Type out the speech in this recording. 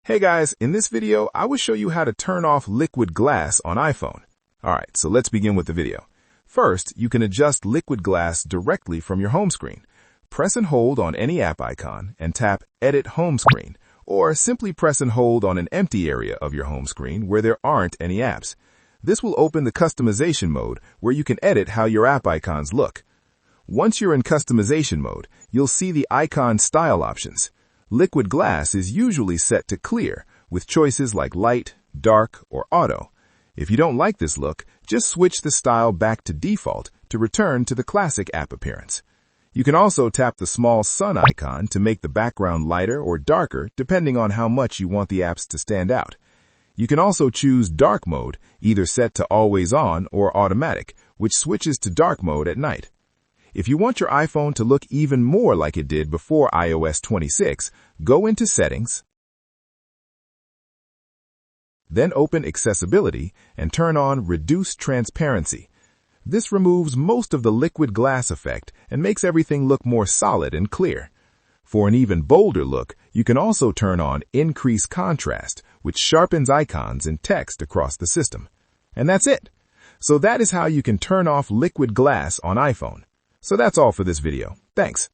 Hey guys, in this video, I will show you how to turn off liquid glass on iPhone. Alright, so let's begin with the video. First, you can adjust liquid glass directly from your home screen. Press and hold on any app icon and tap Edit Home Screen, or simply press and hold on an empty area of your home screen where there aren't any apps. This will open the customization mode where you can edit how your app icons look. Once you're in customization mode, you'll see the icon style options. Liquid glass is usually set to clear, with choices like light, dark, or auto. If you don't like this look, just switch the style back to default to return to the classic app appearance. You can also tap the small sun icon to make the background lighter or darker depending on how much you want the apps to stand out. You can also choose dark mode, either set to always on or automatic, which switches to dark mode at night. If you want your iPhone to look even more like it did before iOS 26, go into Settings, then open Accessibility and turn on Reduce Transparency. This removes most of the liquid glass effect and makes everything look more solid and clear. For an even bolder look, you can also turn on Increase Contrast, which sharpens icons and text across the system. And that's it. So that is how you can turn off liquid glass on iPhone. So that's all for this video. Thanks.